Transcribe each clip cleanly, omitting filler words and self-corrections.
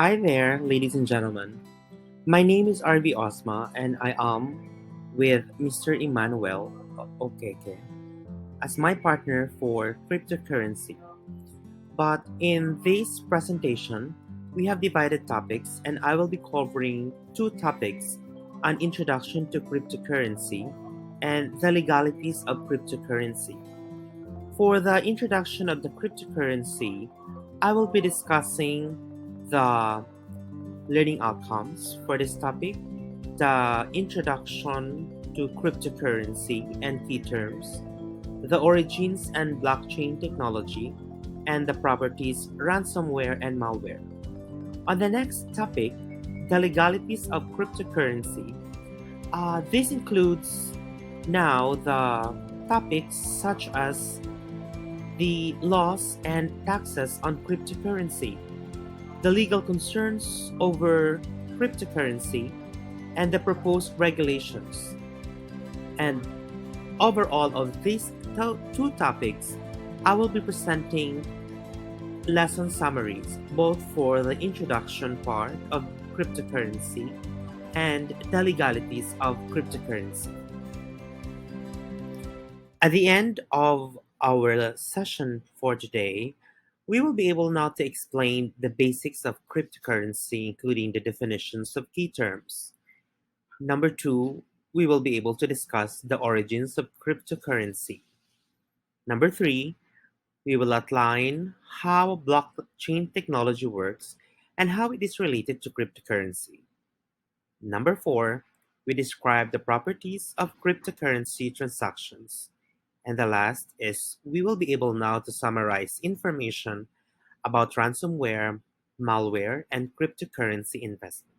Hi there, ladies and gentlemen. My name is RV Osma, and I am with Mr. Emmanuel Okeke as my partner for cryptocurrency. But in this presentation, we have divided topics, and I will be covering two topics: an introduction to cryptocurrency and the legalities of cryptocurrency. For the introduction of the cryptocurrency, I will be discussing the learning outcomes for this topic, the introduction to cryptocurrency and key terms, the origins and blockchain technology, and the properties ransomware and malware. On the next topic, the legalities of cryptocurrency. This includes now the topics such as the laws and taxes on cryptocurrency, the legal concerns over cryptocurrency, and the proposed regulations. And overall of these two topics, I will be presenting lesson summaries both for the introduction part of cryptocurrency and the legalities of cryptocurrency. At the end of our session for today, we will be able now to explain the basics of cryptocurrency, including the definitions of key terms. Number two, we will be able to discuss the origins of cryptocurrency. Number three, we will outline how blockchain technology works and how it is related to cryptocurrency. Number four, we describe the properties of cryptocurrency transactions. And the last is we will be able now to summarize information about ransomware, malware, and cryptocurrency investment.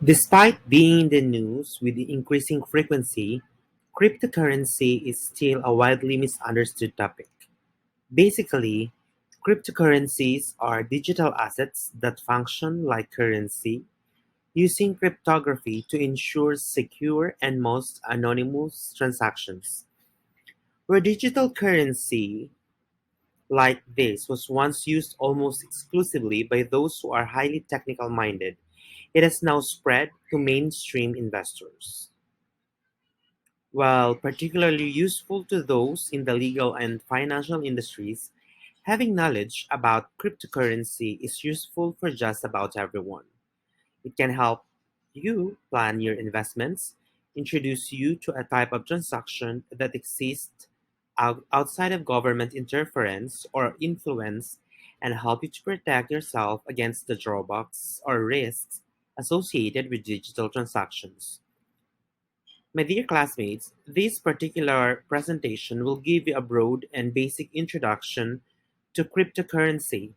Despite being in the news with the increasing frequency, cryptocurrency is still a widely misunderstood topic. Basically, cryptocurrencies are digital assets that function like currency, using cryptography to ensure secure and most anonymous transactions. Where digital currency like this was once used almost exclusively by those who are highly technical minded, it has now spread to mainstream investors. While particularly useful to those in the legal and financial industries, having knowledge about cryptocurrency is useful for just about everyone. It can help you plan your investments, introduce you to a type of transaction that exists outside of government interference or influence, and help you to protect yourself against the drawbacks or risks associated with digital transactions. My dear classmates, this particular presentation will give you a broad and basic introduction to cryptocurrency,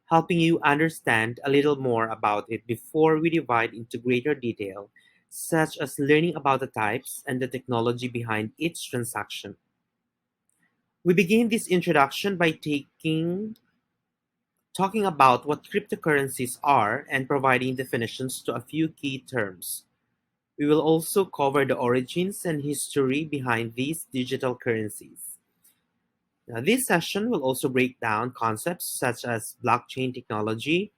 helping you understand a little more about it before we divide into greater detail, such as learning about the types and the technology behind each transaction. We begin this introduction by talking about what cryptocurrencies are and providing definitions to a few key terms. We will also cover the origins and history behind these digital currencies. Now, this session will also break down concepts such as blockchain technology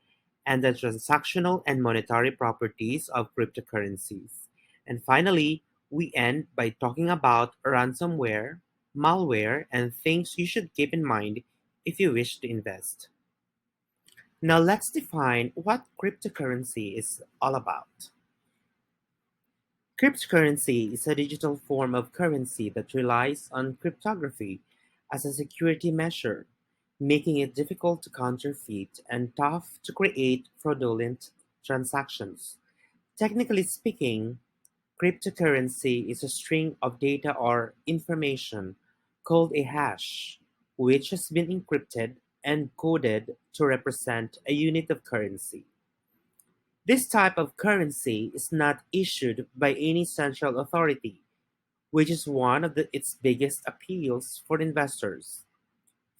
and the transactional and monetary properties of cryptocurrencies. And finally, we end by talking about ransomware, malware, and things you should keep in mind if you wish to invest. Now, let's define what cryptocurrency is all about. Cryptocurrency is a digital form of currency that relies on cryptography as a security measure, making it difficult to counterfeit and tough to create fraudulent transactions. Technically speaking, cryptocurrency is a string of data or information called a hash, which has been encrypted and coded to represent a unit of currency. This type of currency is not issued by any central authority, which is one of its biggest appeals for investors.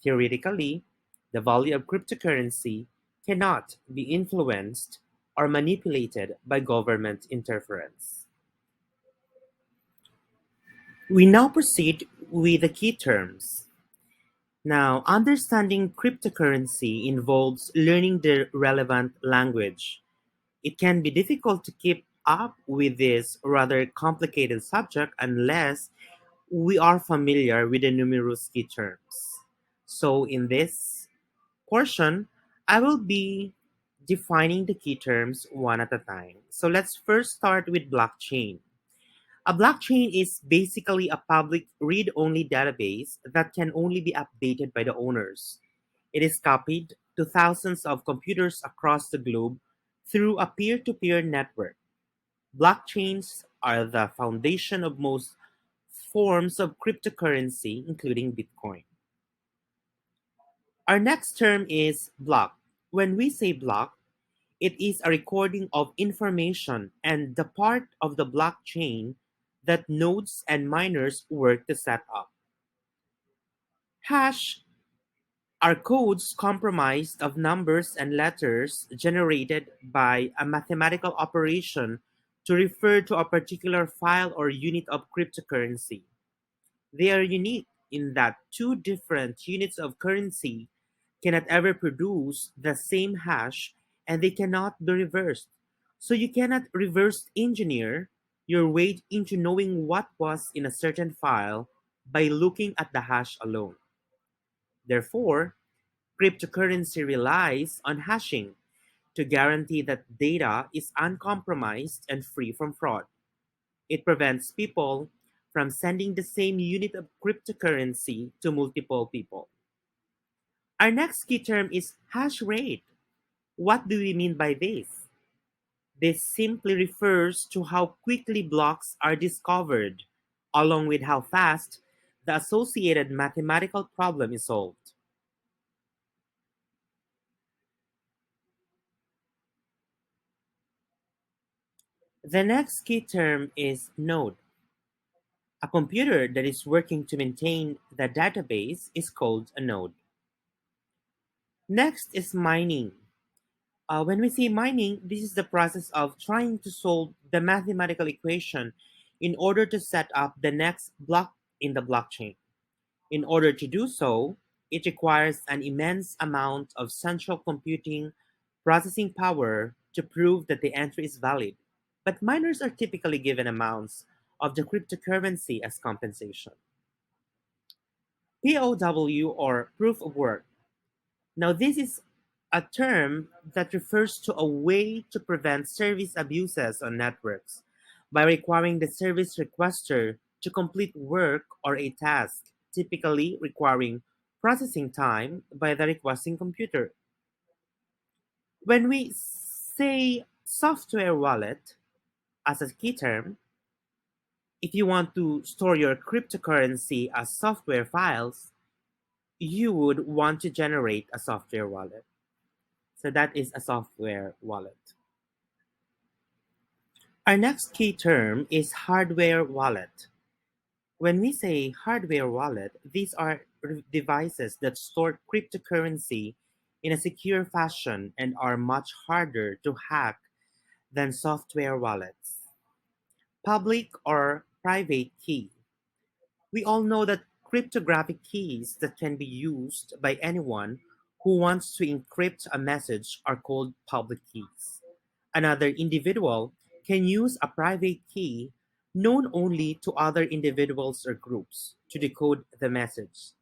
Theoretically, the value of cryptocurrency cannot be influenced or manipulated by government interference. We now proceed with the key terms. Now, understanding cryptocurrency involves learning the relevant language. It can be difficult to keep up with this rather complicated subject unless we are familiar with the numerous key terms. So, in this portion, I will be defining the key terms one at a time. So, let's first start with blockchain. A blockchain is basically a public read only database that can only be updated by the owners. It is copied to thousands of computers across the globe through a peer to peer network. Blockchains are the foundation of most forms of cryptocurrency, including Bitcoin. Our next term is block. When we say block, it is a recording of information and the part of the blockchain that nodes and miners work to set up. Hash are codes comprised of numbers and letters generated by a mathematical operation to refer to a particular file or unit of cryptocurrency. They are unique in that two different units of currency cannot ever produce the same hash and they cannot be reversed. So you cannot reverse engineer your way into knowing what was in a certain file by looking at the hash alone. Therefore, cryptocurrency relies on hashing to guarantee that data is uncompromised and free from fraud. It prevents people from sending the same unit of cryptocurrency to multiple people. Our next key term is hash rate. What do we mean by this? This simply refers to how quickly blocks are discovered, along with how fast the associated mathematical problem is solved. The next key term is node. A computer that is working to maintain the database is called a node. Next is mining. When we say mining, this is the process of trying to solve the mathematical equation in order to set up the next block in the blockchain. In order to do so, it requires an immense amount of central computing processing power to prove that the entry is valid. But miners are typically given amounts of the cryptocurrency as compensation. POW or proof of work. Now, this is a term that refers to a way to prevent service abuses on networks by requiring the service requester to complete work or a task, typically requiring processing time by the requesting computer. When we say software wallet as a key term, if you want to store your cryptocurrency as software files, you would want to generate a software wallet. So that is a software wallet. Our next key term is hardware wallet. When we say hardware wallet, these are devices that store cryptocurrency in a secure fashion and are much harder to hack than software wallets. Public or private key. We all know that cryptographic keys that can be used by anyone who wants to encrypt a message are called public keys. Another individual can use a private key known only to other individuals or groups to decode the message.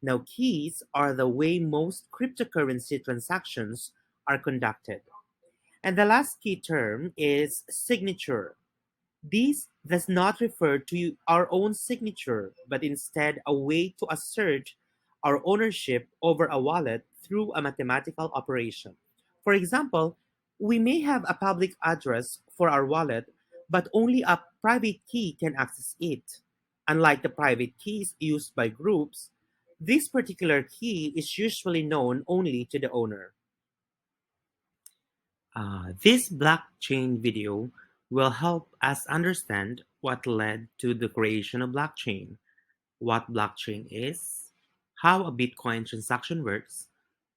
Now, keys are the way most cryptocurrency transactions are conducted. And the last key term is signature. This does not refer to our own signature, but instead a way to assert our ownership over a wallet through a mathematical operation. For example, we may have a public address for our wallet, but only a private key can access it. Unlike the private keys used by groups, this particular key is usually known only to the owner. This blockchain video will help us understand what led to the creation of blockchain, what blockchain is, how a Bitcoin transaction works,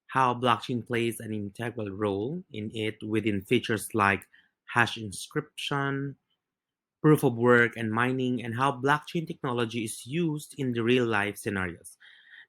how blockchain plays an integral role in it within features like hash inscription, proof of work, and mining, and how blockchain technology is used in the real life scenarios.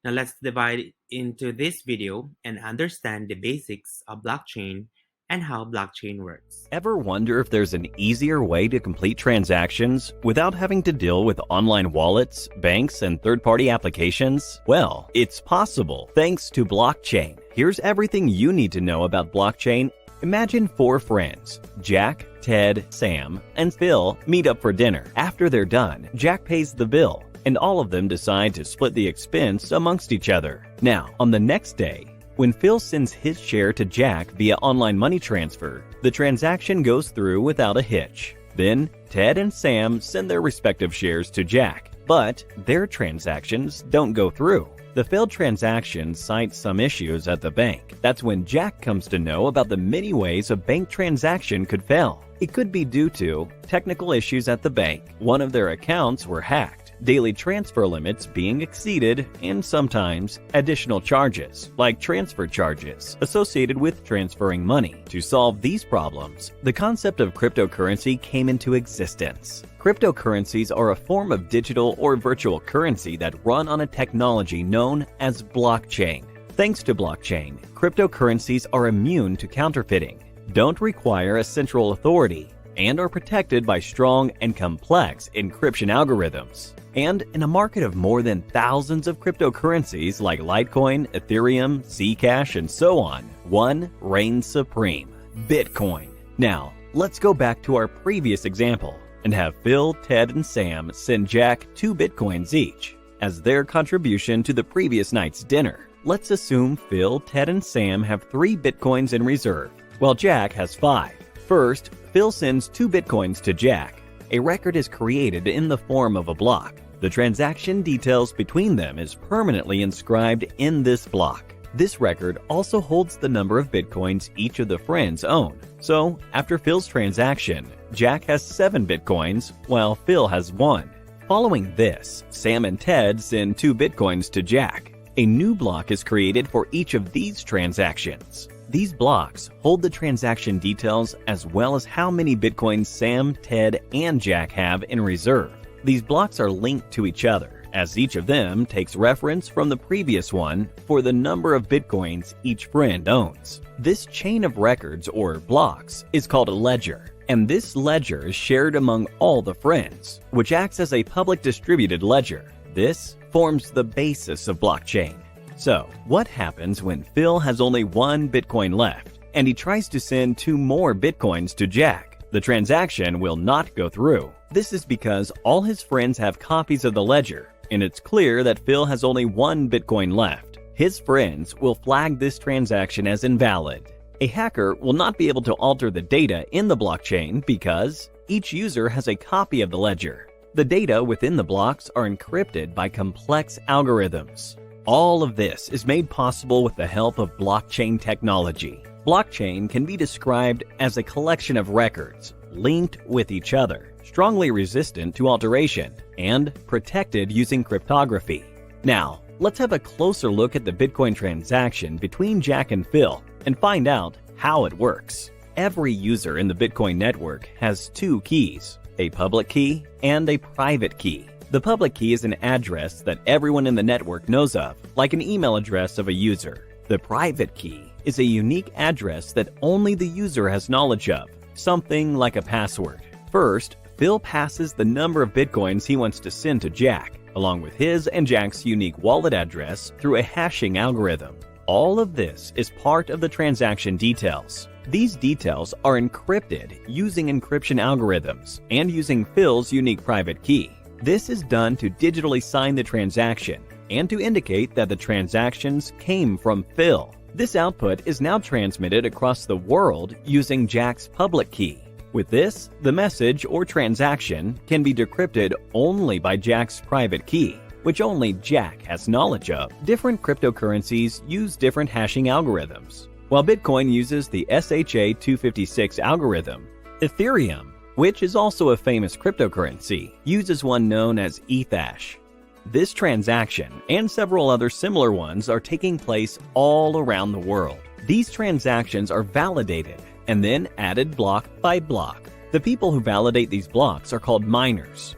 Now let's divide into this video and understand the basics of blockchain and how blockchain works. Ever wonder if there's an easier way to complete transactions without having to deal with online wallets, banks, and third-party applications? Well, it's possible thanks to blockchain. Here's everything you need to know about blockchain. Imagine 4 friends, Jack, Ted, Sam, and Phil, meet up for dinner. After they're done, Jack pays the bill, and all of them decide to split the expense amongst each other. Now, on the next day, when Phil sends his share to Jack via online money transfer, the transaction goes through without a hitch. Then, Ted and Sam send their respective shares to Jack, but their transactions don't go through. The failed transaction cites some issues at the bank. That's when Jack comes to know about the many ways a bank transaction could fail. It could be due to technical issues at the bank, one of their accounts were hacked, daily transfer limits being exceeded, and sometimes additional charges, like transfer charges, associated with transferring money. To solve these problems, the concept of cryptocurrency came into existence. Cryptocurrencies are a form of digital or virtual currency that run on a technology known as blockchain. Thanks to blockchain, cryptocurrencies are immune to counterfeiting, don't require a central authority, and are protected by strong and complex encryption algorithms. And in a market of more than thousands of cryptocurrencies like Litecoin, Ethereum, Zcash, and so on, one reigns supreme: Bitcoin. Now, let's go back to our previous example and have Phil, Ted, and Sam send Jack 2 Bitcoins each as their contribution to the previous night's dinner. Let's assume Phil, Ted, and Sam have 3 Bitcoins in reserve, while Jack has 5. First, Phil sends 2 Bitcoins to Jack. A record is created in the form of a block. The transaction details between them is permanently inscribed in this block. This record also holds the number of Bitcoins each of the friends own. So, after Phil's transaction, Jack has 7 Bitcoins, while Phil has 1. Following this, Sam and Ted send 2 Bitcoins to Jack. A new block is created for each of these transactions. These blocks hold the transaction details as well as how many Bitcoins Sam, Ted, and Jack have in reserve. These blocks are linked to each other, as each of them takes reference from the previous one for the number of Bitcoins each friend owns. This chain of records, or blocks, is called a ledger, and this ledger is shared among all the friends, which acts as a public distributed ledger. This forms the basis of blockchain. So, what happens when Phil has only 1 Bitcoin left, and he tries to send 2 more Bitcoins to Jack? The transaction will not go through. This is because all his friends have copies of the ledger, and it's clear that Phil has only 1 Bitcoin left. His friends will flag this transaction as invalid. A hacker will not be able to alter the data in the blockchain because each user has a copy of the ledger. The data within the blocks are encrypted by complex algorithms. All of this is made possible with the help of blockchain technology. Blockchain can be described as a collection of records linked with each other, strongly resistant to alteration, and protected using cryptography. Now, let's have a closer look at the Bitcoin transaction between Jack and Phil and find out how it works. Every user in the Bitcoin network has 2 keys, a public key and a private key. The public key is an address that everyone in the network knows of, like an email address of a user. The private key is a unique address that only the user has knowledge of, something like a password. First, Phil passes the number of Bitcoins he wants to send to Jack, along with his and Jack's unique wallet address through a hashing algorithm. All of this is part of the transaction details. These details are encrypted using encryption algorithms and using Phil's unique private key. This is done to digitally sign the transaction and to indicate that the transactions came from Phil. This output is now transmitted across the world using Jack's public key. With this, the message or transaction can be decrypted only by Jack's private key, which only Jack has knowledge of. Different cryptocurrencies use different hashing algorithms. While Bitcoin uses the SHA-256 algorithm, Ethereum, which is also a famous cryptocurrency, uses one known as Ethash. This transaction and several other similar ones are taking place all around the world. These transactions are validated and then added block by block. The people who validate these blocks are called miners.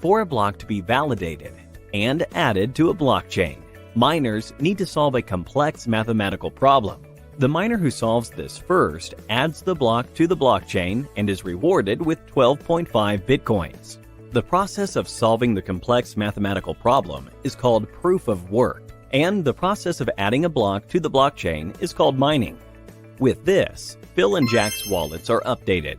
For a block to be validated and added to a blockchain, Miners need to solve a complex mathematical problem. The miner who solves this first adds the block to the blockchain and is rewarded with 12.5 bitcoins. The process of solving the complex mathematical problem is called proof of work, and the process of adding a block to the blockchain is called mining. With this, Phil and Jack's wallets are updated,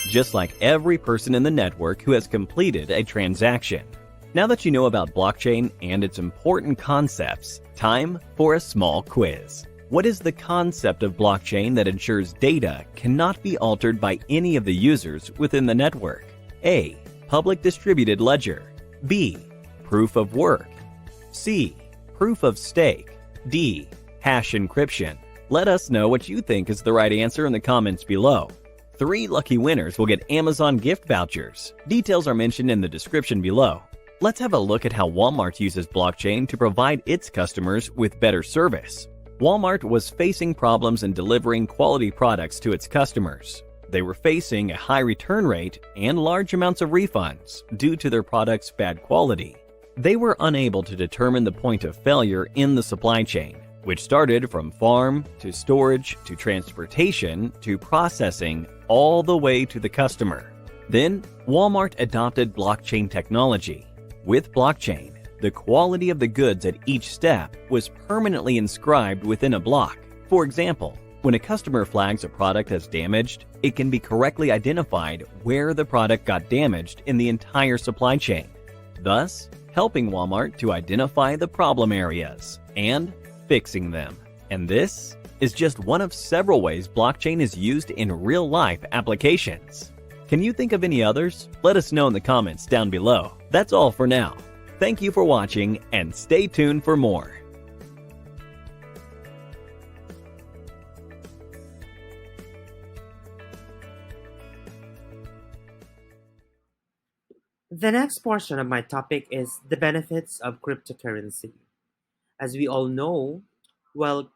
just like every person in the network who has completed a transaction. Now that you know about blockchain and its important concepts, time for a small quiz. What is the concept of blockchain that ensures data cannot be altered by any of the users within the network? A. Public distributed ledger. B. Proof of work. C. Proof of stake. D. Hash encryption. Let us know what you think is the right answer in the comments below. 3 lucky winners will get Amazon gift vouchers. Details are mentioned in the description below. Let's have a look at how Walmart uses blockchain to provide its customers with better service. Walmart was facing problems in delivering quality products to its customers. They were facing a high return rate and large amounts of refunds due to their products' bad quality. They were unable to determine the point of failure in the supply chain, which started from farm to storage to transportation to processing all the way to the customer. Then, Walmart adopted blockchain technology. With blockchain, the quality of the goods at each step was permanently inscribed within a block. For example, when a customer flags a product as damaged, it can be correctly identified where the product got damaged in the entire supply chain, thus helping Walmart to identify the problem areas and fixing them. And this is just one of several ways blockchain is used in real-life applications. Can you think of any others? Let us know in the comments down below. That's all for now. Thank you for watching and stay tuned for more. The next portion of my topic is the benefits of cryptocurrency. As we all know, well,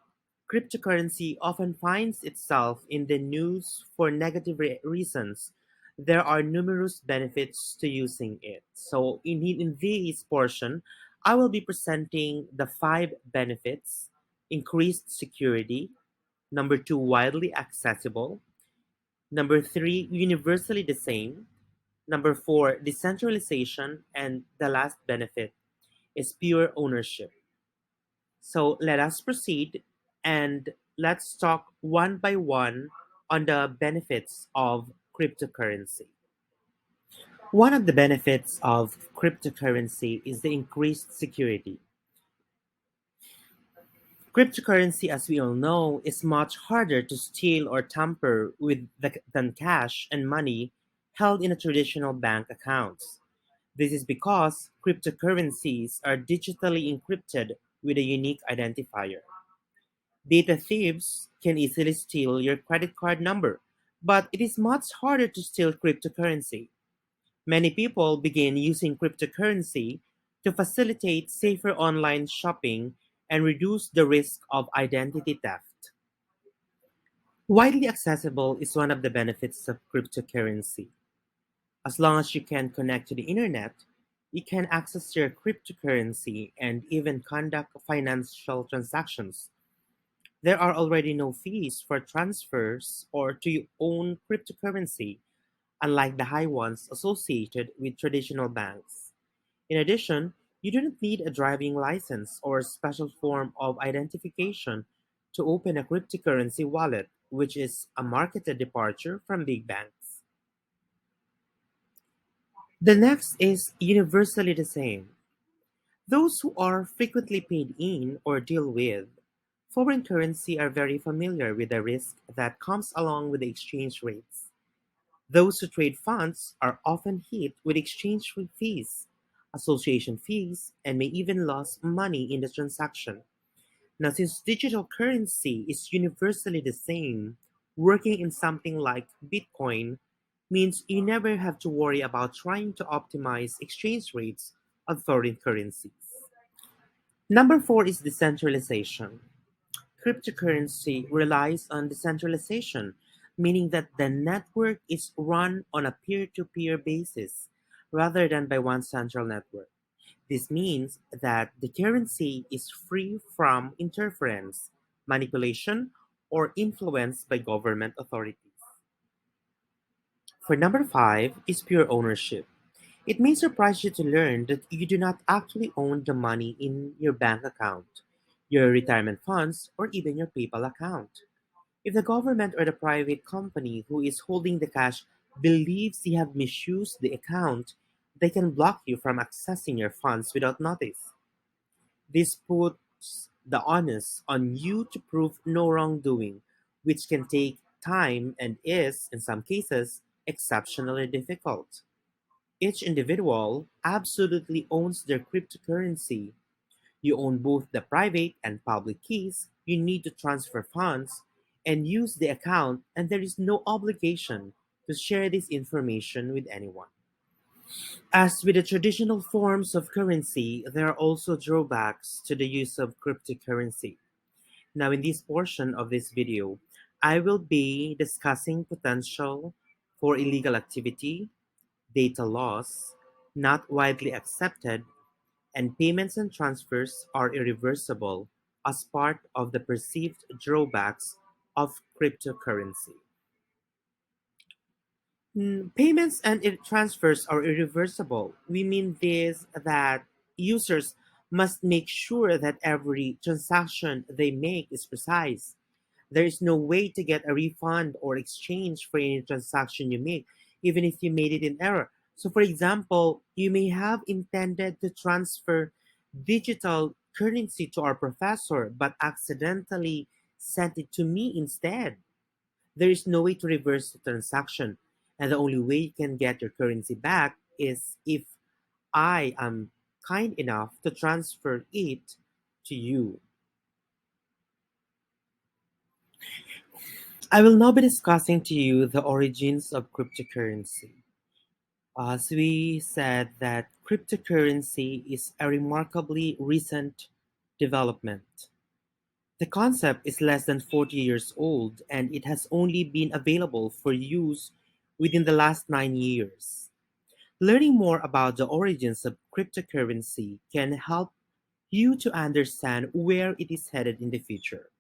cryptocurrency often finds itself in the news for negative reasons. There are numerous benefits to using it. So, in this portion, I will be presenting the 5 benefits: increased security, number 2, widely accessible, number 3, universally the same, number 4, decentralization, and the last benefit is pure ownership. So let us proceed and let's talk one by one on the benefits of cryptocurrency. One of the benefits of cryptocurrency is the increased security. Cryptocurrency, as we all know, is much harder to steal or tamper with than cash and money held in a traditional bank accounts. This is because cryptocurrencies are digitally encrypted with a unique identifier. Data thieves can easily steal your credit card number, but it is much harder to steal cryptocurrency. Many people begin using cryptocurrency to facilitate safer online shopping and reduce the risk of identity theft. Widely accessible is one of the benefits of cryptocurrency. As long as you can connect to the internet, you can access your cryptocurrency and even conduct financial transactions. There are already no fees for transfers or to your own cryptocurrency, unlike the high ones associated with traditional banks. In addition, you do not need a driving license or special form of identification to open a cryptocurrency wallet, which is a marketed departure from big banks. The next is universally the same. Those who are frequently paid in or deal with foreign currency are very familiar with the risk that comes along with the exchange rates. Those who trade funds are often hit with exchange rate fees, association fees, and may even lose money in the transaction. Now, since digital currency is universally the same, working in something like Bitcoin means you never have to worry about trying to optimize exchange rates of foreign currencies. Number 4 is decentralization. Cryptocurrency relies on decentralization, meaning that the network is run on a peer to peer basis rather than by one central network. This means that the currency is free from interference, manipulation, or influence by government authorities. For number five is pure ownership. It may surprise you to learn that you do not actually own the money in your bank account, your retirement funds, or even your PayPal account. If the government or the private company who is holding the cash believes you have misused the account, they can block you from accessing your funds without notice. This puts the onus on you to prove no wrongdoing, which can take time and is, in some cases, exceptionally difficult. Each individual absolutely owns their cryptocurrency. You own both the private and public keys. You need to transfer funds and use the account, and there is no obligation to share this information with anyone. As with the traditional forms of currency, there are also drawbacks to the use of cryptocurrency. Now, in this portion of this video, I will be discussing potential for illegal activity, data loss, not widely accepted, and payments and transfers are irreversible as part of the perceived drawbacks of cryptocurrency. Payments and transfers are irreversible. We mean this that users must make sure that every transaction they make is precise. There is no way to get a refund or exchange for any transaction you make, even if you made it in error. So, for example, you may have intended to transfer digital currency to our professor, but accidentally sent it to me instead. There is no way to reverse the transaction, and the only way you can get your currency back is if I am kind enough to transfer it to you. I will now be discussing to you the origins of cryptocurrency. As we said that cryptocurrency is a remarkably recent development. The concept is less than 40 years old and it has only been available for use within the last 9 years. Learning more about the origins of cryptocurrency can help you to understand where it is headed in the future.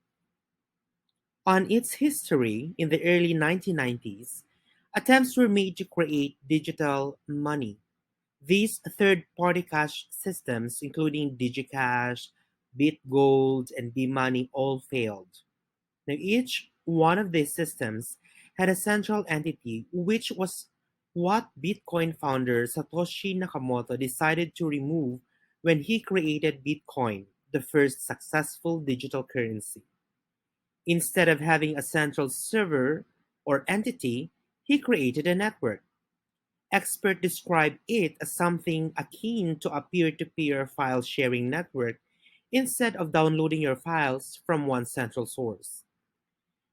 On its history, in the early 1990s, attempts were made to create digital money. These third-party cash systems, including DigiCash, BitGold, and B-Money, all failed. Now, each one of these systems had a central entity, which was what Bitcoin founder Satoshi Nakamoto decided to remove when he created Bitcoin, the first successful digital currency. Instead of having a central server or entity, he created a network. Experts describe it as something akin to a peer-to-peer file sharing network instead of downloading your files from one central source.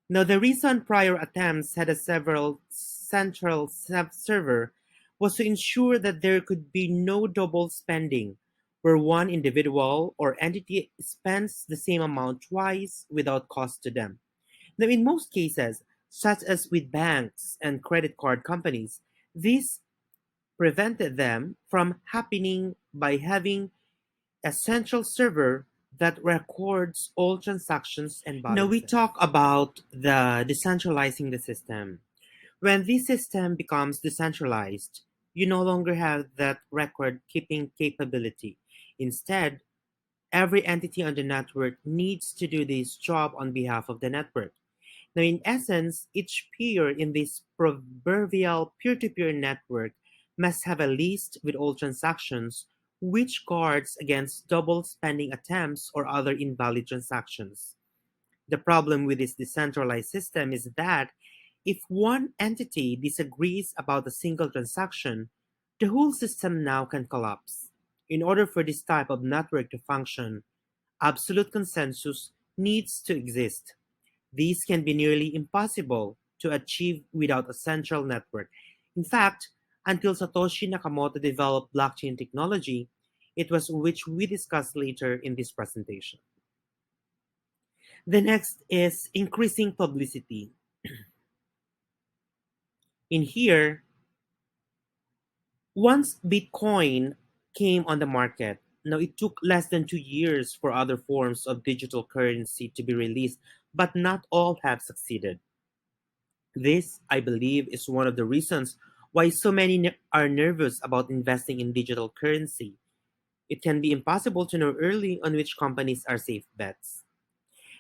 Now, the reason prior attempts had a several central server was to ensure that there could be no double spending, where one individual or entity spends the same amount twice without cost to them. Now, in most cases, such as with banks and credit card companies, this prevented them from happening by having a central server that records all transactions and Now we talk about the decentralizing the system. When this system becomes decentralized, you no longer have that record keeping capability. Instead, every entity on the network needs to do this job on behalf of the network. Now, in essence, each peer in this proverbial peer-to-peer network must have a list with all transactions, which guards against double spending attempts or other invalid transactions. The problem with this decentralized system is that if one entity disagrees about a single transaction, the whole system now can collapse. In order for this type of network to function, absolute consensus needs to exist. These can be nearly impossible to achieve without a central network. In fact, until Satoshi Nakamoto developed blockchain technology, it was which we discuss later in this presentation. The next is increasing publicity. In here, once Bitcoin came on the market, Now, it took less than 2 years for other forms of digital currency to be released, but not all have succeeded. This, I believe, is one of the reasons why so many are nervous about investing in digital currency. It can be impossible to know early on which companies are safe bets.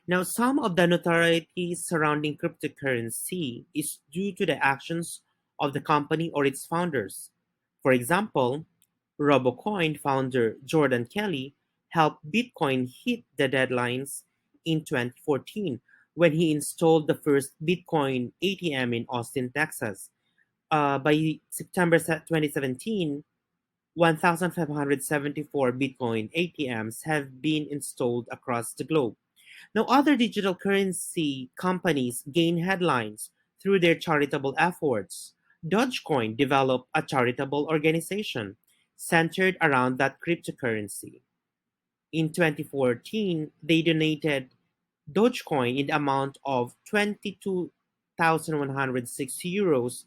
Now, some of the notoriety surrounding cryptocurrency is due to the actions of the company or its founders. For example, Robocoin founder Jordan Kelly helped Bitcoin hit the deadlines in 2014 when he installed the first Bitcoin ATM in Austin, Texas. By September 2017, 1,574 Bitcoin ATMs have been installed across the globe. Now, other digital currency companies gain headlines through their charitable efforts. Dogecoin developed a charitable organization centered around that cryptocurrency. In 2014, they donated Dogecoin in the amount of 22,160 euros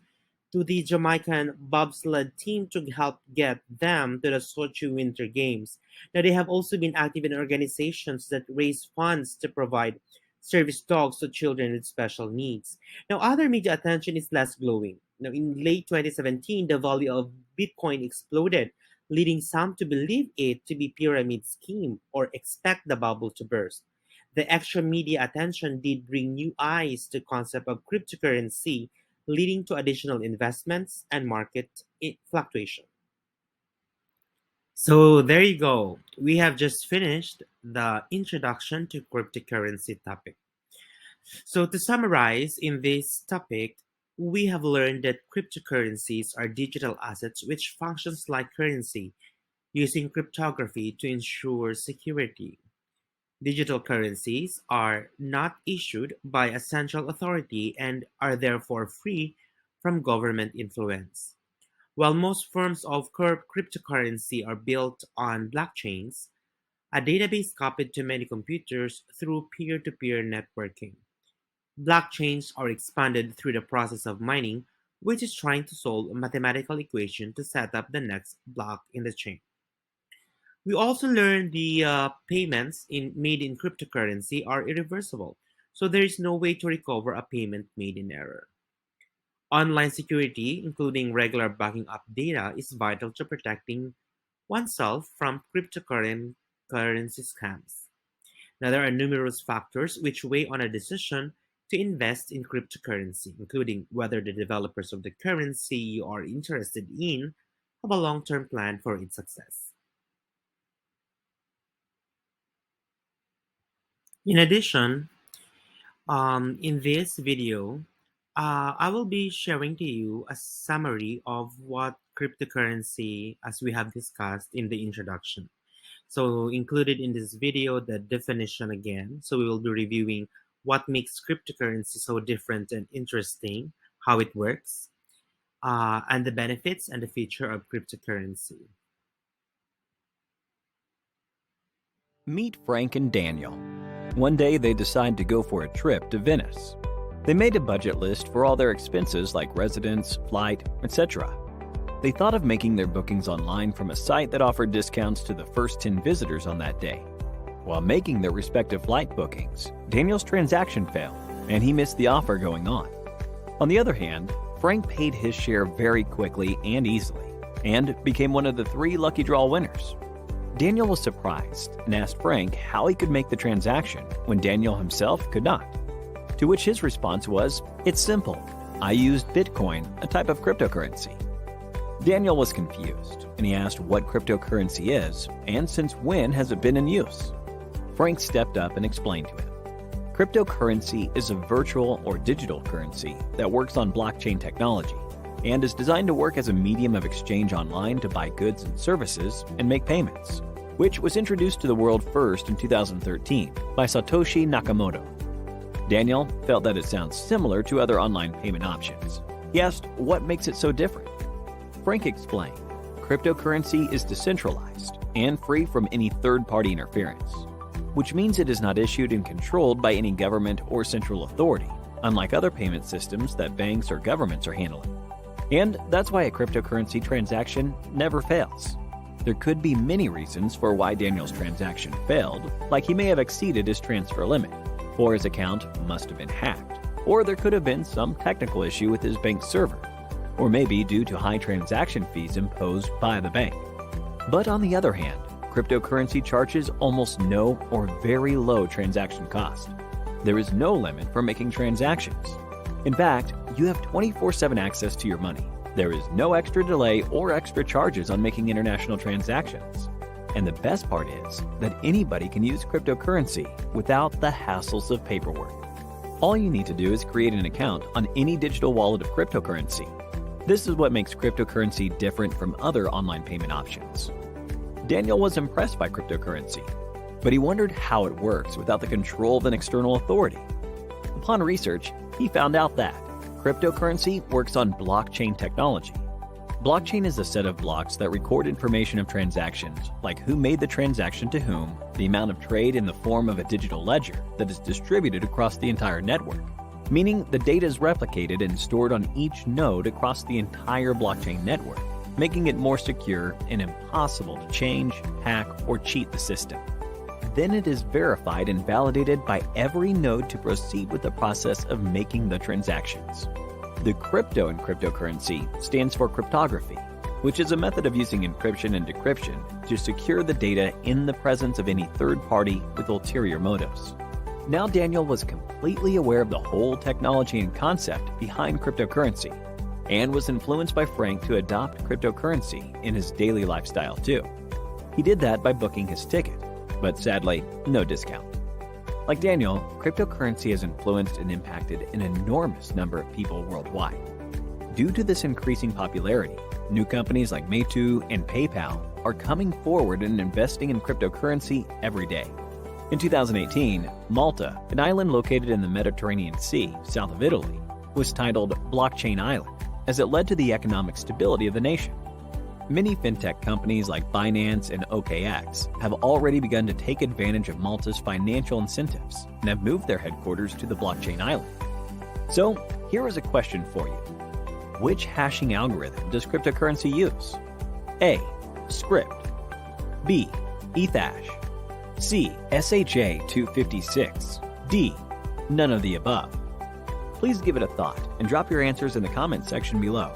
to the Jamaican bobsled team to help get them to the Sochi Winter Games. Now, they have also been active in organizations that raise funds to provide service dogs to children with special needs. Now, other media attention is less glowing. Now, in late 2017, the value of Bitcoin exploded, leading some to believe it to be pyramid scheme or expect the bubble to burst. The extra media attention did bring new eyes to concept of cryptocurrency, leading to additional investments and market fluctuation. So there you go. We have just finished the introduction to cryptocurrency topic. So to summarize in this topic, we have learned that cryptocurrencies are digital assets which functions like currency using cryptography to ensure security. Digital currencies are not issued by a central authority and are therefore free from government influence. While most forms of cryptocurrency are built on blockchains, a database copied to many computers through peer to peer networking, blockchains are expanded through the process of mining, which is trying to solve a mathematical equation to set up the next block in the chain. We also learned the payments made in cryptocurrency are irreversible, so there is no way to recover a payment made in error. Online security, including regular backing up data, is vital to protecting oneself from cryptocurrency scams. Now, there are numerous factors which weigh on a decision to invest in cryptocurrency, including whether the developers of the currency you are interested in have a long term plan for its success. In addition, in this video, I will be sharing to you a summary of what cryptocurrency, as we have discussed in the introduction. So included in this video, the definition again. So we will be reviewing what makes cryptocurrency so different and interesting, how it works, and the benefits and the future of cryptocurrency. Meet Frank and Daniel. One day they decide to go for a trip to Venice. They made a budget list for all their expenses like residence, flight, etc. They thought of making their bookings online from a site that offered discounts to the first 10 visitors on that day. While making their respective flight bookings, Daniel's transaction failed, and he missed the offer going on. On the other hand, Frank paid his share very quickly and easily, and became one of the 3 lucky draw winners. Daniel was surprised and asked Frank how he could make the transaction when Daniel himself could not. To which his response was, "It's simple. I used Bitcoin, a type of cryptocurrency." Daniel was confused, and he asked what cryptocurrency is, and since when has it been in use? Frank stepped up and explained to him. Cryptocurrency is a virtual or digital currency that works on blockchain technology and is designed to work as a medium of exchange online to buy goods and services and make payments, which was introduced to the world first in 2013 by Satoshi Nakamoto. Daniel felt that it sounds similar to other online payment options. He asked what makes it so different. Frank explained, cryptocurrency is decentralized and free from any third-party interference, which means it is not issued and controlled by any government or central authority, unlike other payment systems that banks or governments are handling. And that's why a cryptocurrency transaction never fails. There could be many reasons for why Daniel's transaction failed, like he may have exceeded his transfer limit, or his account must have been hacked, or there could have been some technical issue with his bank server, or maybe due to high transaction fees imposed by the bank. But on the other hand, cryptocurrency charges almost no or very low transaction cost. There is no limit for making transactions. In fact, you have 24/7 access to your money. There is no extra delay or extra charges on making international transactions. And the best part is that anybody can use cryptocurrency without the hassles of paperwork. All you need to do is create an account on any digital wallet of cryptocurrency. This is what makes cryptocurrency different from other online payment options. Daniel was impressed by cryptocurrency, but he wondered how it works without the control of an external authority. Upon research, he found out that cryptocurrency works on blockchain technology. Blockchain is a set of blocks that record information of transactions, like who made the transaction to whom, the amount of trade in the form of a digital ledger that is distributed across the entire network, meaning the data is replicated and stored on each node across the entire blockchain network, making it more secure and impossible to change, hack, or cheat the system. Then it is verified and validated by every node to proceed with the process of making the transactions. The crypto in cryptocurrency stands for cryptography, which is a method of using encryption and decryption to secure the data in the presence of any third party with ulterior motives. Now Daniel was completely aware of the whole technology and concept behind cryptocurrency, and was influenced by Frank to adopt cryptocurrency in his daily lifestyle too. He did that by booking his ticket, but sadly, no discount. Like Daniel, cryptocurrency has influenced and impacted an enormous number of people worldwide. Due to this increasing popularity, new companies like Meitu and PayPal are coming forward and investing in cryptocurrency every day. In 2018, Malta, an island located in the Mediterranean Sea, south of Italy, was titled Blockchain Island, as it led to the economic stability of the nation. Many fintech companies like Binance and OKX have already begun to take advantage of Malta's financial incentives and have moved their headquarters to the blockchain island. So, here is a question for you. Which hashing algorithm does cryptocurrency use? A. Script. B. Ethash. C. SHA-256. D. None of the above. Please give it a thought and drop your answers in the comments section below.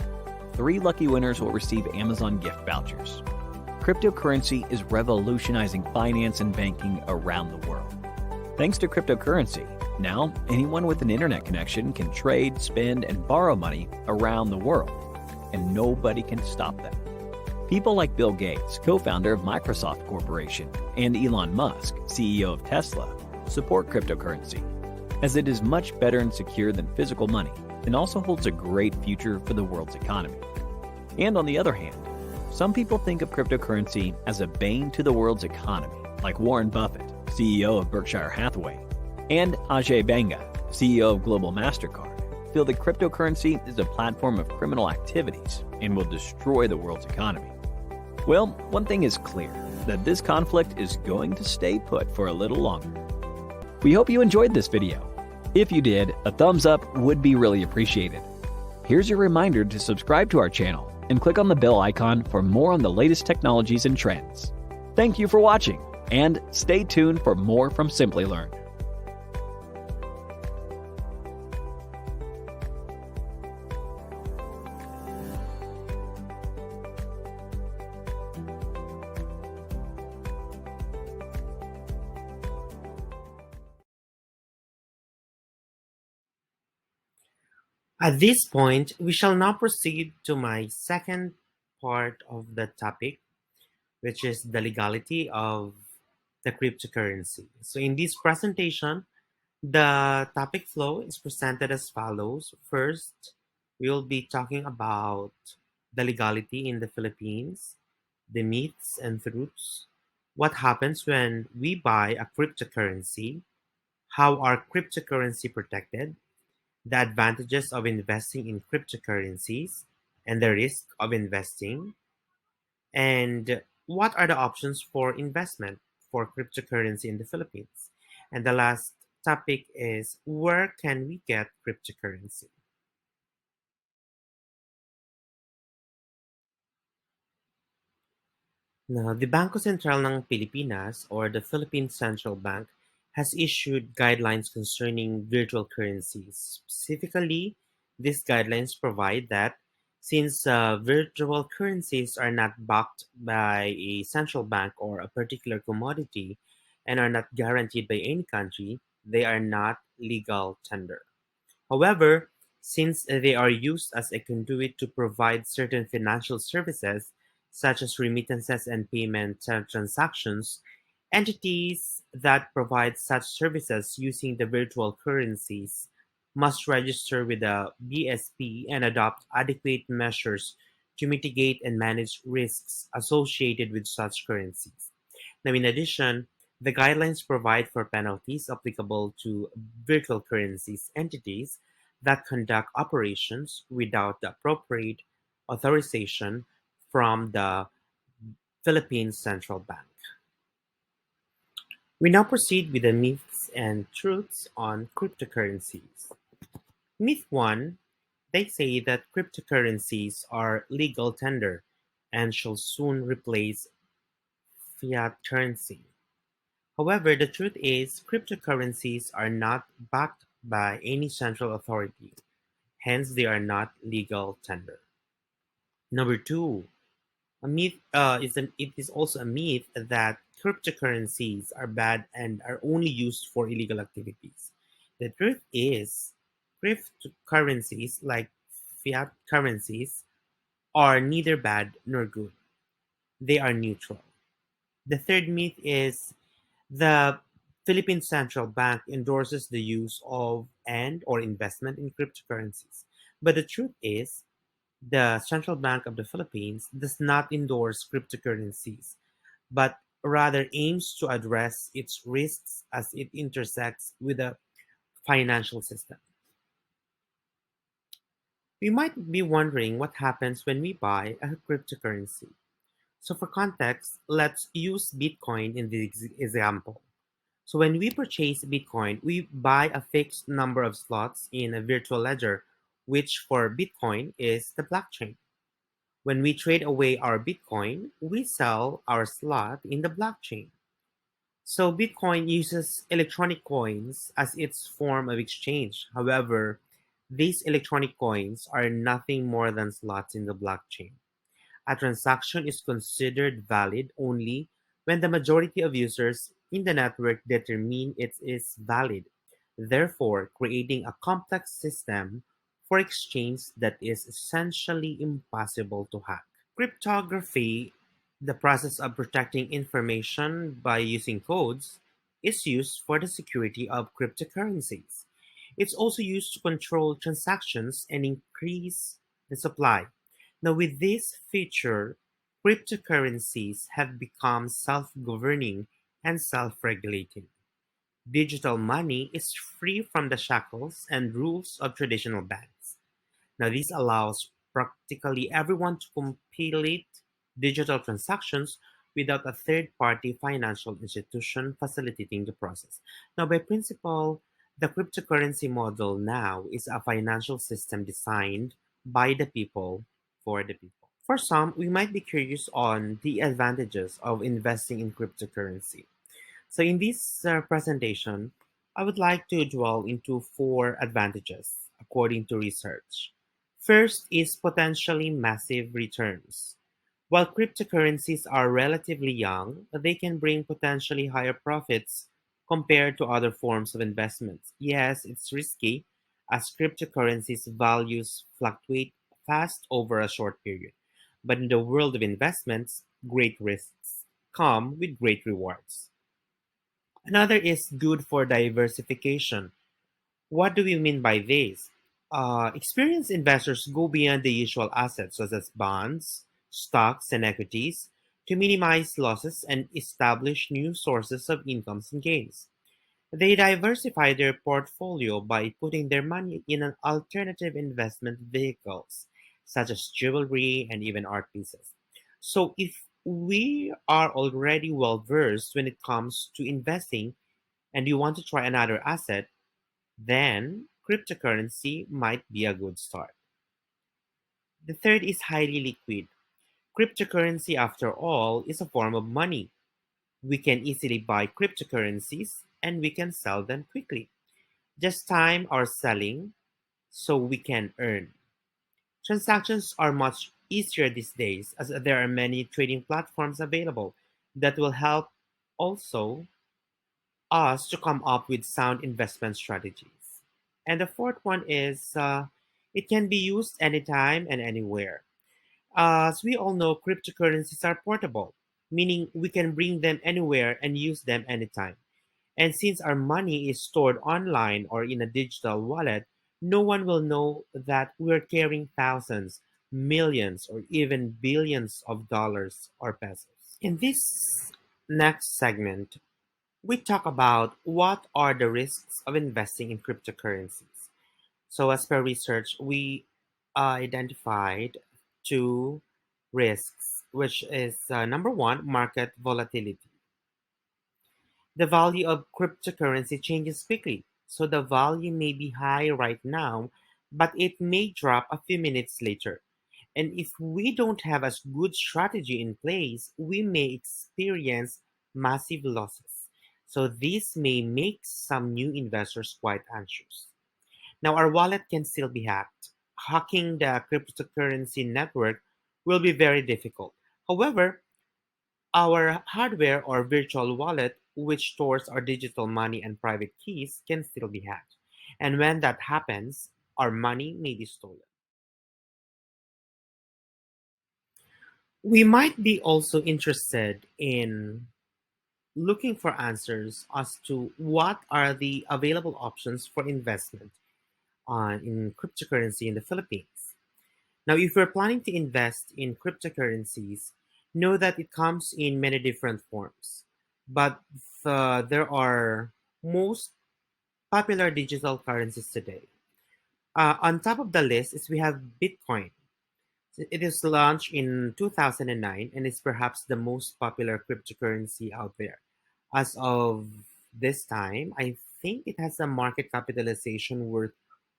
3 lucky winners will receive Amazon gift vouchers. Cryptocurrency is revolutionizing finance and banking around the world. Thanks to cryptocurrency, now anyone with an internet connection can trade, spend, and borrow money around the world, and nobody can stop them. People like Bill Gates, co-founder of Microsoft Corporation, and Elon Musk, CEO of Tesla, support cryptocurrency, as it is much better and secure than physical money, and also holds a great future for the world's economy. And on the other hand, some people think of cryptocurrency as a bane to the world's economy, like Warren Buffett, CEO of Berkshire Hathaway, and Ajay Banga, CEO of Global MasterCard, feel that cryptocurrency is a platform of criminal activities and will destroy the world's economy. Well, one thing is clear, that this conflict is going to stay put for a little longer. We hope you enjoyed this video. If you did, a thumbs up would be really appreciated. Here's your reminder to subscribe to our channel and click on the bell icon for more on the latest technologies and trends. Thank you for watching, and stay tuned for more from Simply Learn. At this point, we shall now proceed to my second part of the topic, which is the legality of the cryptocurrency. So in this presentation, the topic flow is presented as follows. First, we will be talking about the legality in the Philippines, the myths and truths, what happens when we buy a cryptocurrency, how are cryptocurrency protected, the advantages of investing in cryptocurrencies, and the risk of investing, and what are the options for investment for cryptocurrency in the Philippines. And the last topic is where can we get cryptocurrency? Now, the Bangko Sentral ng Pilipinas or the Philippine Central Bank has issued guidelines concerning virtual currencies. Specifically, these guidelines provide that since virtual currencies are not backed by a central bank or a particular commodity and are not guaranteed by any country, they are not legal tender. However, since they are used as a conduit to provide certain financial services, such as remittances and payment transactions, entities that provide such services using the virtual currencies must register with the BSP and adopt adequate measures to mitigate and manage risks associated with such currencies. Now, in addition, the guidelines provide for penalties applicable to virtual currencies entities that conduct operations without the appropriate authorization from the Philippine Central Bank. We now proceed with the myths and truths on cryptocurrencies. Myth 1: they say that cryptocurrencies are legal tender and shall soon replace fiat currency. However, the truth is cryptocurrencies are not backed by any central authority, hence they are not legal tender. Number two, it is also a myth that cryptocurrencies are bad and are only used for illegal activities. The truth is, cryptocurrencies like fiat currencies are neither bad nor good. They are neutral. The third myth is the Philippine Central Bank endorses the use of and or investment in cryptocurrencies. But the truth is, the Central Bank of the Philippines does not endorse cryptocurrencies, but rather aims to address its risks as it intersects with the financial system. We might be wondering what happens when we buy a cryptocurrency. So, for context, let's use Bitcoin in this example. So when we purchase Bitcoin, we buy a fixed number of slots in a virtual ledger, which for Bitcoin is the blockchain. When we trade away our Bitcoin, we sell our slot in the blockchain. So Bitcoin uses electronic coins as its form of exchange. However, these electronic coins are nothing more than slots in the blockchain. A transaction is considered valid only when the majority of users in the network determine it is valid, therefore creating a complex system for exchange that is essentially impossible to hack. Cryptography, the process of protecting information by using codes, is used for the security of cryptocurrencies. It's also used to control transactions and increase the supply. Now, with this feature, cryptocurrencies have become self governing and self regulating. Digital money is free from the shackles and rules of traditional banks. Now, this allows practically everyone to complete digital transactions without a third-party financial institution facilitating the process. Now, by principle, the cryptocurrency model now is a financial system designed by the people for the people. For some, we might be curious on the advantages of investing in cryptocurrency. So in this presentation, I would like to dwell into four advantages according to research. First is potentially massive returns. While cryptocurrencies are relatively young, they can bring potentially higher profits compared to other forms of investments. Yes, it's risky as cryptocurrencies values fluctuate fast over a short period. But in the world of investments, great risks come with great rewards. Another is good for diversification. What do we mean by this? Experienced investors go beyond the usual assets such as bonds, stocks, and equities to minimize losses and establish new sources of incomes and gains. They diversify their portfolio by putting their money in an alternative investment vehicles, such as jewelry and even art pieces. So, if we are already well versed when it comes to investing and you want to try another asset, then cryptocurrency might be a good start. The third is highly liquid. Cryptocurrency, after all, is a form of money. We can easily buy cryptocurrencies and we can sell them quickly. Just time our selling so we can earn. Transactions are much easier these days as there are many trading platforms available that will help also us to come up with sound investment strategies. And the fourth one is it can be used anytime and anywhere. As we all know, cryptocurrencies are portable, meaning we can bring them anywhere and use them anytime. And since our money is stored online or in a digital wallet, no one will know that we're carrying thousands, millions, or even billions of dollars or pesos. In this next segment, we talk about what are the risks of investing in cryptocurrencies. So, as per research, we identified two risks, which is number one, market volatility. The value of cryptocurrency changes quickly. So the value may be high right now, but it may drop a few minutes later. And if we don't have a good strategy in place, we may experience massive losses. So this may make some new investors quite anxious. Now, our wallet can still be hacked. Hacking the cryptocurrency network will be very difficult. However, our hardware or virtual wallet, which stores our digital money and private keys, can still be hacked. And when that happens, our money may be stolen. We might be also interested in looking for answers as to what are the available options for investment in cryptocurrency in the Philippines. Now, if you're planning to invest in cryptocurrencies, know that it comes in many different forms. But there are most popular digital currencies today. On top of the list is we have Bitcoin. It is launched in 2009 and is perhaps the most popular cryptocurrency out there. As of this time, I think it has a market capitalization worth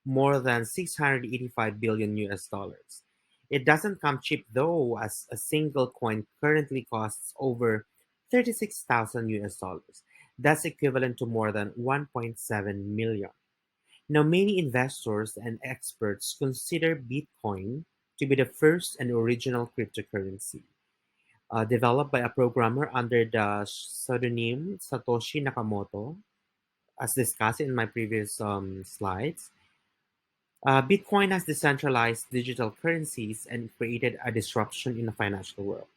more than 685 billion US dollars. It doesn't come cheap though, as a single coin currently costs over 36,000 US dollars. That's equivalent to more than 1.7 million. Now, many investors and experts consider Bitcoin to be the first and original cryptocurrency, developed by a programmer under the pseudonym Satoshi Nakamoto, as discussed in my previous slides. Bitcoin has decentralized digital currencies and created a disruption in the financial world.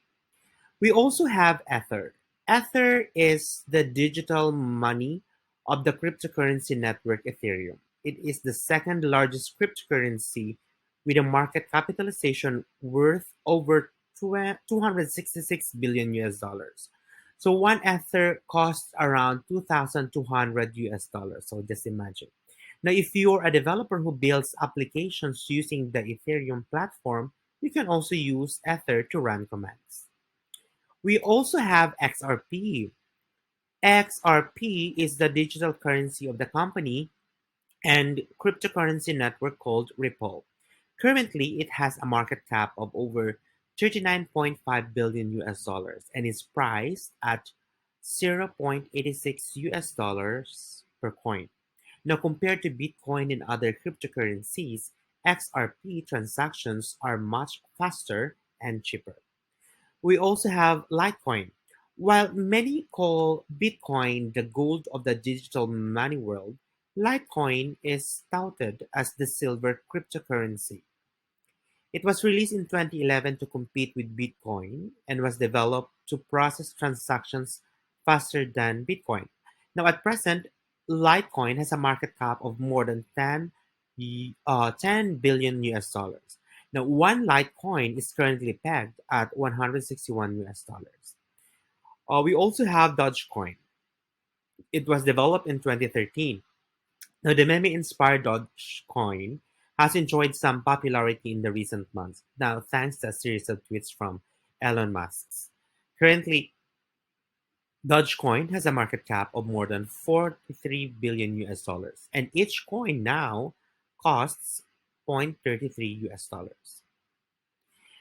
We also have Ether. Ether is the digital money of the cryptocurrency network Ethereum. It is the second largest cryptocurrency with a market capitalization worth over 266 billion US dollars. So one Ether costs around 2,200 US dollars. So just imagine. Now, if you're a developer who builds applications using the Ethereum platform, you can also use Ether to run commands. We also have XRP. XRP is the digital currency of the company and cryptocurrency network called Ripple. Currently, it has a market cap of over 39.5 billion US dollars and is priced at 0.86 US dollars per coin. Now, compared to Bitcoin and other cryptocurrencies, XRP transactions are much faster and cheaper. We also have Litecoin. While many call Bitcoin the gold of the digital money world, Litecoin is touted as the silver cryptocurrency. It was released in 2011 to compete with Bitcoin and was developed to process transactions faster than Bitcoin. Now, at present, Litecoin has a market cap of more than 10 billion US dollars. Now, one Litecoin is currently pegged at 161 US dollars. We also have Dogecoin. It was developed in 2013. Now, the meme-inspired Dogecoin has enjoyed some popularity in the recent months, now thanks to a series of tweets from Elon Musk. Currently, Dogecoin has a market cap of more than 43 billion US dollars, and each coin now costs 0.33 US dollars.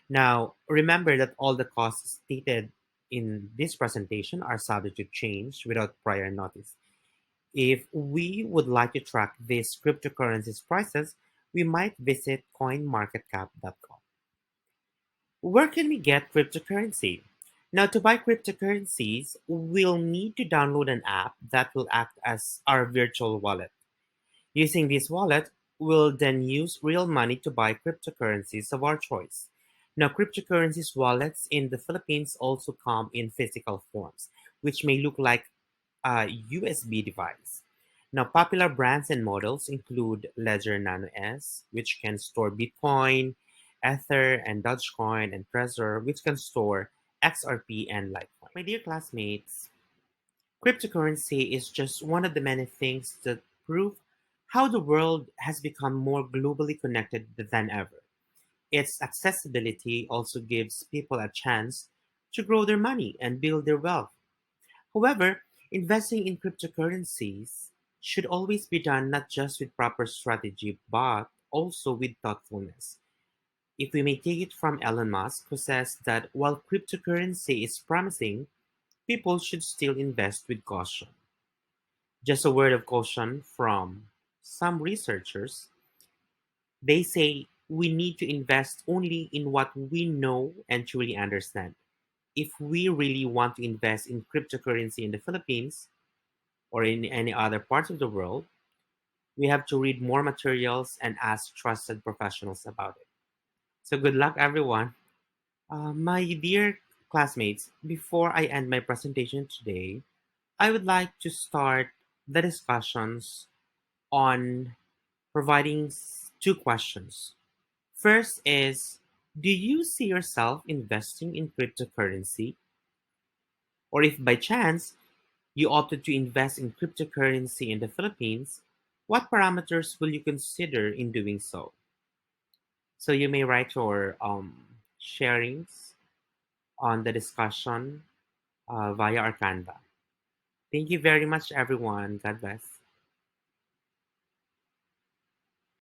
Now, remember that all the costs stated in this presentation are subject to change without prior notice. If we would like to track these cryptocurrencies prices, we might visit coinmarketcap.com. Where can we get cryptocurrency? Now, to buy cryptocurrencies, we'll need to download an app that will act as our virtual wallet. Using this wallet, we'll then use real money to buy cryptocurrencies of our choice. Now, cryptocurrencies wallets in the Philippines also come in physical forms, which may look like a USB device. Now, popular brands and models include Ledger Nano S, which can store Bitcoin, Ether, and Dogecoin, and Trezor, which can store XRP and Litecoin. My dear classmates, cryptocurrency is just one of the many things that prove how the world has become more globally connected than ever. Its accessibility also gives people a chance to grow their money and build their wealth. However, investing in cryptocurrencies should always be done not just with proper strategy, but also with thoughtfulness. If we may take it from Elon Musk, who says that while cryptocurrency is promising, people should still invest with caution. Just a word of caution from some researchers. They say we need to invest only in what we know and truly understand. If we really want to invest in cryptocurrency in the Philippines or in any other parts of the world, we have to read more materials and ask trusted professionals about it. So, good luck, everyone. My dear classmates, before I end my presentation today, I would like to start the discussions on providing two questions. First is, do you see yourself investing in cryptocurrency? Or if by chance you opted to invest in cryptocurrency in the Philippines, what parameters will you consider in doing so? So you may write your sharings on the discussion via our Canva. Thank you very much, everyone. God bless.